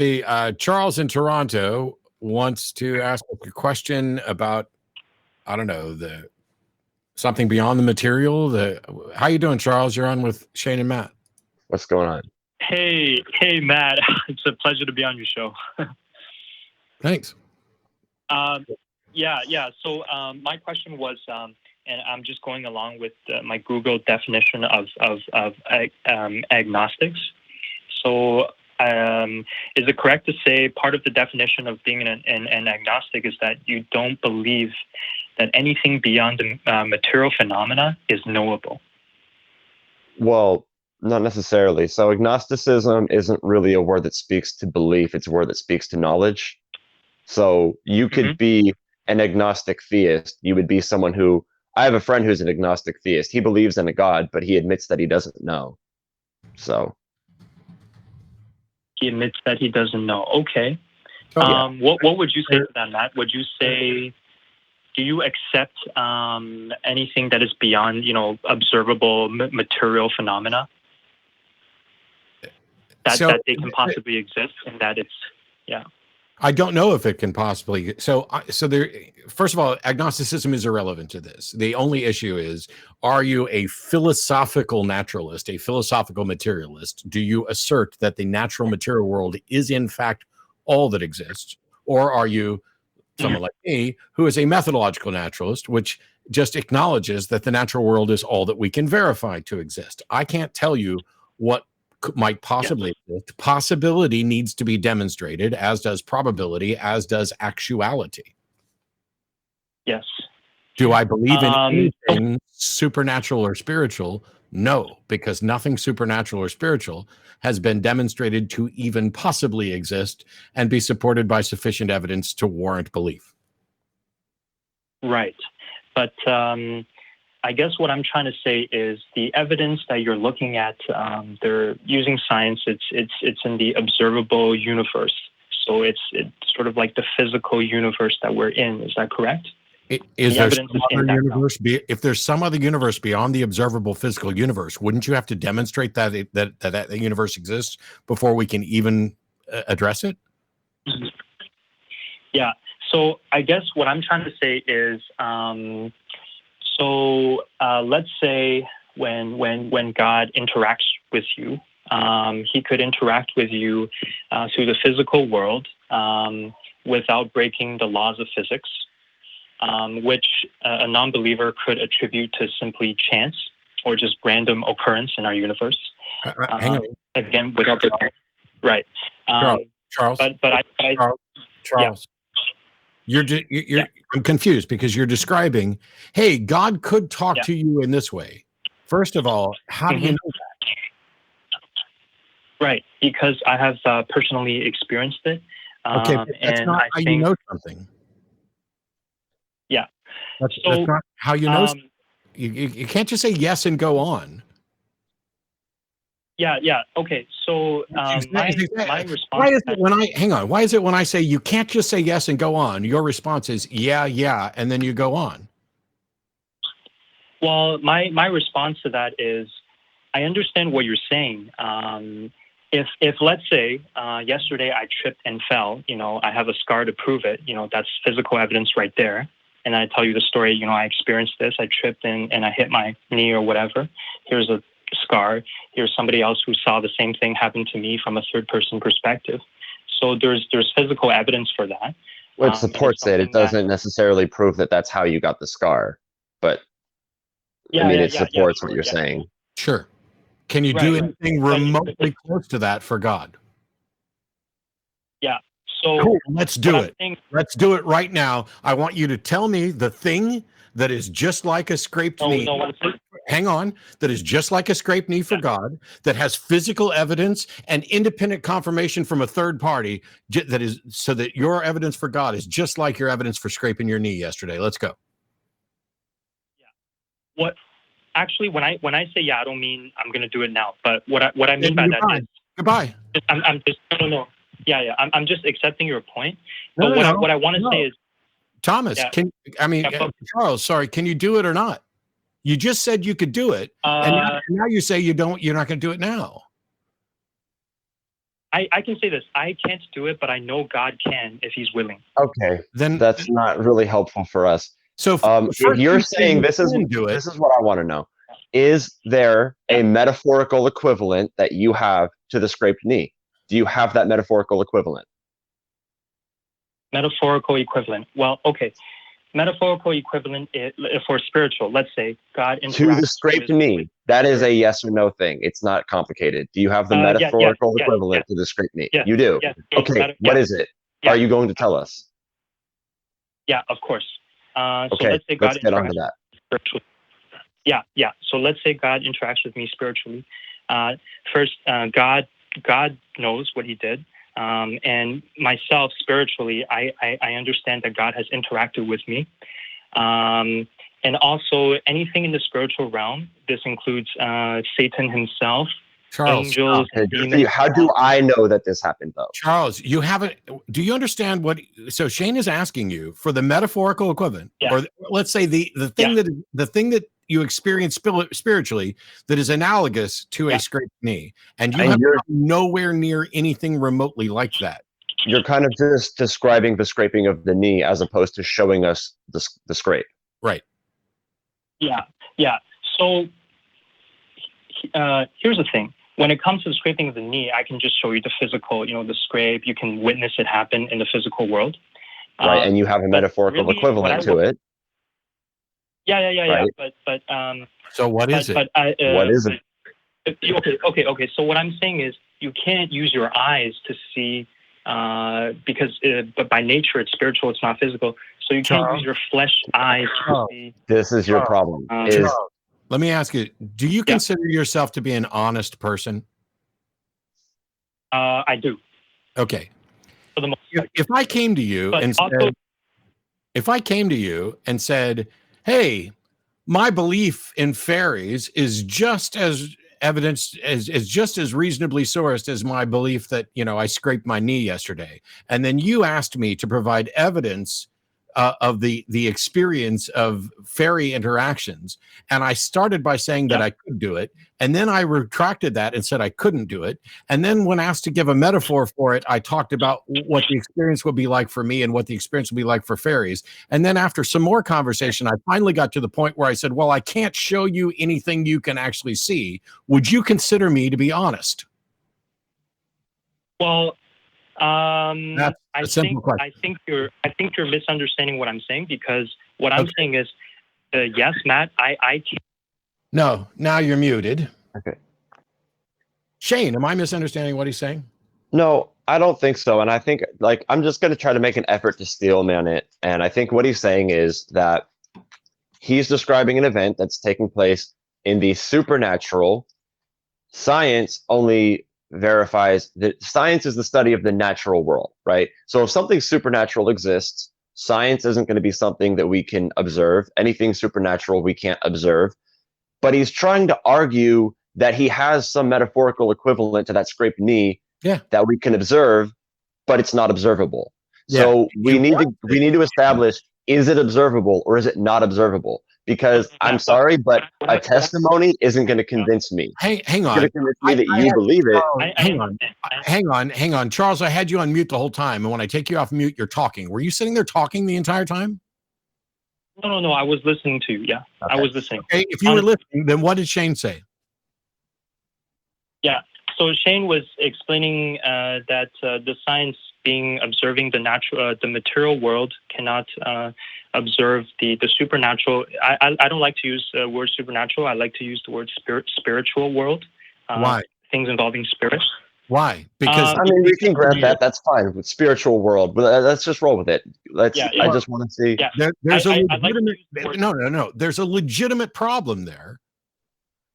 The Charles in Toronto wants to ask a question about, I don't know, something beyond the material. How you doing, Charles? You're on with Shane and Matt. What's going on? Hey, Matt. It's a pleasure to be on your show. Thanks. Yeah. So my question was, and I'm just going along with my Google definition of agnostics. So is it correct to say part of the definition of being an agnostic is that you don't believe that anything beyond the material phenomena is knowable? Well, not necessarily. So agnosticism isn't really a word that speaks to belief. It's a word that speaks to knowledge. So you could be an agnostic theist. You would be someone who, I have a friend who's an agnostic theist. He believes in a God, but he admits that he doesn't know. So he admits that he doesn't know. Okay. What would you say to that, Matt? Would you say, do you accept anything that is beyond, observable material phenomena? That they can possibly exist, and that it's, yeah. I don't know if it can possibly. So there. First of all, agnosticism is irrelevant to this. The only issue is: are you a philosophical naturalist, a philosophical materialist? Do you assert that the natural material world is in fact all that exists, or are you someone like me who is a methodological naturalist, which just acknowledges that the natural world is all that we can verify to exist? I can't tell you what might possibly exist. Possibility needs to be demonstrated, as does probability, as does actuality. Yes. Do I believe in anything supernatural or spiritual? No, because nothing supernatural or spiritual has been demonstrated to even possibly exist and be supported by sufficient evidence to warrant belief. Right. But I guess what I'm trying to say is the evidence that you're looking at, they're using science. It's in the observable universe. So it's sort of like the physical universe that we're in. Is that correct? Is there some other universe? If there's some other universe beyond the observable physical universe, wouldn't you have to demonstrate that that universe exists before we can even address it? Yeah. So I guess what I'm trying to say is, let's say when God interacts with you, he could interact with you through the physical world without breaking the laws of physics, which a non-believer could attribute to simply chance or just random occurrence in our universe. Hang on. Again, without the right. Charles. Charles. Yeah. I'm confused because you're describing, hey, God could talk to you in this way. First of all, how do you know that? Right, because I have personally experienced it. Okay, but that's not how you know something. Yeah. That's not how you know something. You can't just say yes and go on. Yeah. Okay. So my response. Why is it when I say you can't just say yes and go on, your response is yeah, and then you go on? Well, my response to that is, I understand what you're saying. If let's say yesterday I tripped and fell, I have a scar to prove it. That's physical evidence right there. And I tell you the story. I experienced this. I tripped and I hit my knee or whatever. Here's a scar. Here's somebody else who saw the same thing happen to me from a third-person perspective. So there's physical evidence for that. Well, it supports it. It doesn't necessarily prove that that's how you got the scar, but it supports what you're saying. Sure. Can you do anything remotely close to that for God? Yeah. So cool. Let's do it. Let's do it right now. I want you to tell me the thing that is just like a scraped knee. Hang on. That is just like a scraped knee for God, that has physical evidence and independent confirmation from a third party, that is so that your evidence for God is just like your evidence for scraping your knee yesterday. Let's go. Yeah. Actually, when I say I don't mean I'm going to do it now. But what I mean by that is goodbye. I'm just no. Yeah. I'm just accepting your point. But what I want to say is, Thomas, Charles, sorry, can you do it or not? You just said you could do it, and now you say you're not going to do it now. I can say this. I can't do it, but I know God can if He's willing. Okay, Then that's not really helpful for us. so If first you're you say saying you this is can do it. this is what I want to know. Is there a metaphorical equivalent that you have to the scraped knee? Do you have that metaphorical equivalent? Metaphorical equivalent. Well, okay. Metaphorical equivalent for spiritual. Let's say God interacts To the scraped with knee. That is a yes or no thing. It's not complicated. Do you have the yes, metaphorical yes, equivalent yes, to the scraped knee? yes, You do. yes, Okay, what is it? yeah. Are you going to tell us? Yeah, of course. So Okay, let's say let's God get interacts onto that. spiritually. Yeah. So let's say God interacts with me spiritually. First, God knows what He did, and myself spiritually, I understand that God has interacted with me, and also anything in the spiritual realm. This includes Satan himself, Charles, angels, Okay, and good for demons. you. How do I know that this happened, though? Charles, you haven't. Do you understand what? So Shane is asking you for the metaphorical equivalent, or let's say the thing that you experience spiritually that is analogous to a scraped knee, and you And have you're nowhere near anything remotely like that. you're kind of just describing the scraping of the knee as opposed to showing us the scrape. Right. Yeah. So here's the thing. When it comes to the scraping of the knee, I can just show you the physical, the scrape. You can witness it happen in the physical world. Right, and you have a metaphorical really, equivalent to it. Yeah. Right. But So what is it? What is it? Okay. So what I'm saying is you can't use your eyes to see because but by nature it's spiritual, it's not physical. So you can't use your flesh eyes to see. This is your problem. Let me ask you, do you consider yourself to be an honest person? I do. Okay. For the most part. If I came to you and said, hey, my belief in fairies is just as evidence as just as reasonably sourced as my belief that, I scraped my knee yesterday. And then you asked me to provide evidence of the experience of fairy interactions. And I started by saying that I could do it. And then I retracted that and said I couldn't do it. And then when asked to give a metaphor for it, I talked about what the experience would be like for me and what the experience would be like for fairies. And then after some more conversation, I finally got to the point where I said, well, I can't show you anything you can actually see. Would you consider me to be honest? Well, That's a simple question. I think you're misunderstanding what I'm saying, because what I'm saying is, yes, Matt, I No, now you're muted. Okay. Shane, am I misunderstanding what he's saying? No, I don't think so. And I think I'm just going to try to make an effort to steelman it. And I think what he's saying is that he's describing an event that's taking place in the supernatural. Science only verifies that science is the study of the natural world, right? So if something supernatural exists, science isn't going to be something that we can observe. Anything supernatural we can't observe. But he's trying to argue that he has some metaphorical equivalent to that scraped knee that we can observe, but it's not observable. So we need to establish, is it observable or is it not observable? Because I'm sorry, but a testimony isn't going to convince me. Hang on. It's going to convince me that you believe it. Hang on. Charles, I had you on mute the whole time. And when I take you off mute, you're talking. Were you sitting there talking the entire time? No. I was listening to you. Yeah, okay. I was listening. Okay, if you were listening, then what did Shane say? Yeah. So Shane was explaining that the science observing the material world cannot observe the supernatural. I don't like to use the word supernatural. I like to use the word spiritual world. Why? Things involving spirits. Why? Because we can grant that. That's fine with spiritual world, but let's just roll with it. I just want to see. Yeah. There's a legitimate. There's a legitimate problem there,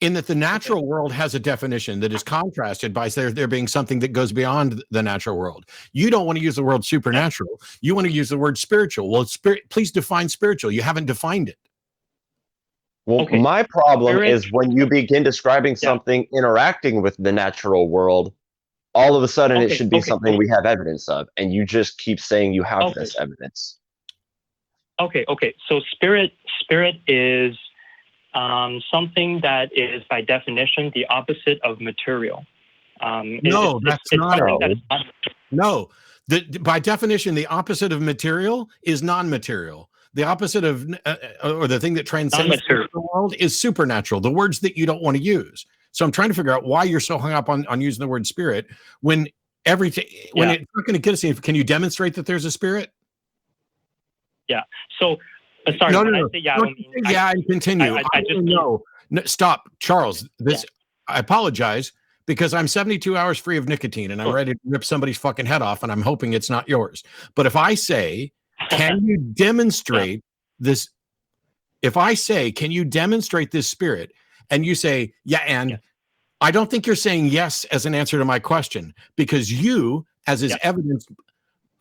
in that the natural world has a definition that is contrasted by there being something that goes beyond the natural world. You don't want to use the word supernatural. You want to use the word spiritual. Well, please define spiritual. You haven't defined it. Well, my problem is when you begin describing something interacting with the natural world, all of a sudden it should be something we have evidence of, and you just keep saying you have this evidence. Okay. So spirit is something that is by definition the opposite of material. No, that's not something it. that is not. No, by definition, the opposite of material is non-material. The opposite of, or the thing that transcends Non-material. the world is supernatural. The words that you don't want to use. So I'm trying to figure out why you're so hung up on using the word spirit when everything, when it's not going to get us anything. Can you demonstrate that there's a spirit? Yeah. So, sorry. No, when no, I no. say yeah, I Don't don't mean. say yeah, and continue. I just no, stop, Charles. This I apologize because I'm 72 hours free of nicotine and I'm ready to rip somebody's fucking head off, and I'm hoping it's not yours. But if I say, can you demonstrate this? If I say, can you demonstrate this spirit? And you say, yeah, and I don't think you're saying yes as an answer to my question, because you, as is evidence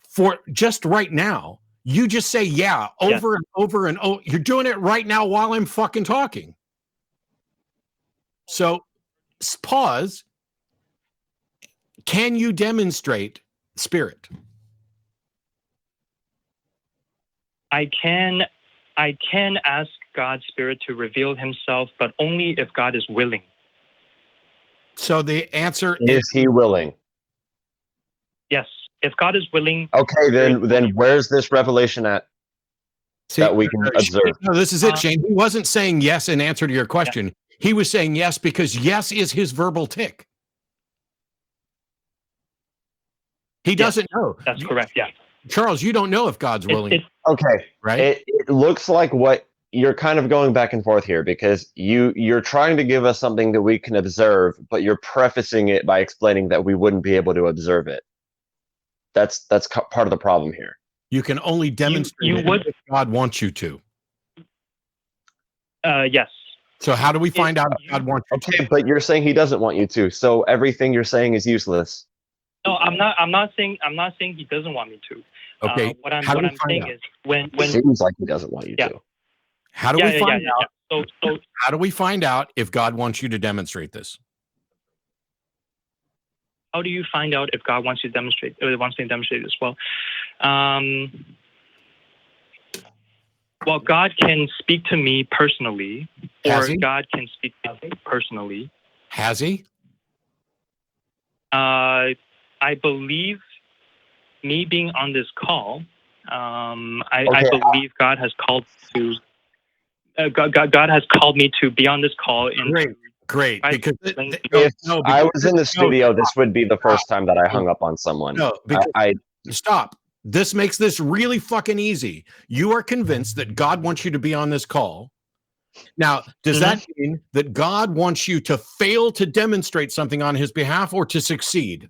for just right now, you just say yeah over and over and over. You're doing it right now while I'm fucking talking. So pause. Can you demonstrate spirit? I can ask God's spirit to reveal himself, but only if God is willing. So the answer Is he willing? Yes. If God is willing. Okay, then where's this revelation at that we can observe? No, this is it, Shane. He wasn't saying yes in answer to your question. He was saying yes because yes is his verbal tick. He doesn't know. That's correct, yeah. Charles, you don't know if God's willing. Okay, right? It looks like what you're kind of going back and forth here, because you're trying to give us something that we can observe, but you're prefacing it by explaining that we wouldn't be able to observe it. That's part of the problem here. You can only demonstrate it if God wants you to. Yes. So how do we find out if God wants you to? Okay, but you're saying he doesn't want you to, so everything you're saying is useless. No, I'm not saying he doesn't want me to. Okay. What I'm saying is when it seems like he doesn't want you to. How do we find out? So how do we find out if God wants you to demonstrate this? How do you find out if God wants you to demonstrate? Or wants me to demonstrate this? Well, God can speak to me personally, or God can speak to me personally. Has he? I believe me being on this call. I believe God has called to. God has called me to be on this call. Great. Because if I was in the studio, this would be the first time that I hung up on someone. No, because stop. This makes this really fucking easy. You are convinced that God wants you to be on this call. Now, does that mean that God wants you to fail to demonstrate something on his behalf or to succeed?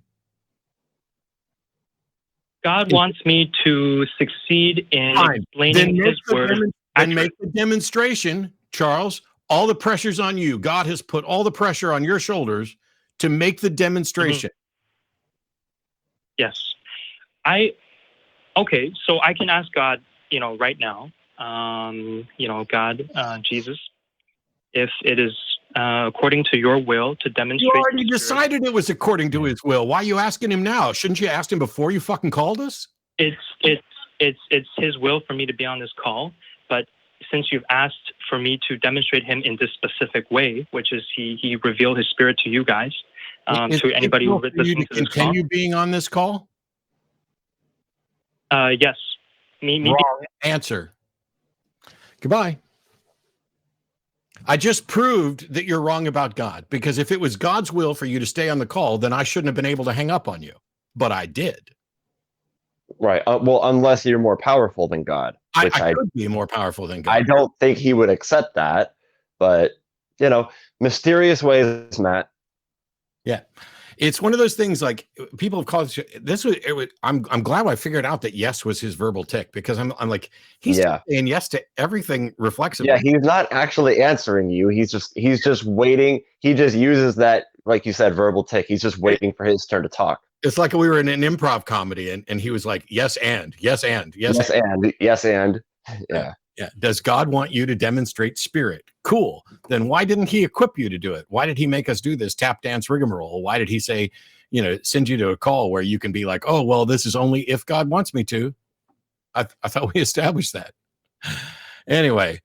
God wants me to succeed in explaining his word. Then make the demonstration, Charles. All the pressure's on you. God has put all the pressure on your shoulders to make the demonstration. Yes. Okay, so I can ask God, right now, God, Jesus, if it is according to your will to demonstrate. You already decided it was according to his will. Why are you asking him now? Shouldn't you ask him before you fucking called us? It's his will for me to be on this call, but since you've asked for me to demonstrate him in this specific way, which is he revealed his spirit to you guys, to anybody who listens to this call. Continue being on this call? Yes. Wrong answer. Goodbye. I just proved that you're wrong about God, because if it was God's will for you to stay on the call, then I shouldn't have been able to hang up on you, but I did. Right. Well, unless you're more powerful than God. I could be more powerful than God. I don't think he would accept that, but, mysterious ways, Matt. Yeah. It's one of those things, like, people have called this. I'm glad I figured out that yes was his verbal tick, because I'm like, he's saying yes to everything reflexively. Yeah, he's not actually answering you. He's just waiting. He just uses that, like you said, verbal tick. He's just waiting for his turn to talk. It's like we were in an improv comedy, and he was like, yes and. Yeah. Yeah. Does God want you to demonstrate spirit? Cool. Then why didn't he equip you to do it? Why did he make us do this tap dance rigmarole? Why did he say, send you to a call where you can be like, oh, well, this is only if God wants me to? I thought we established that. Anyway,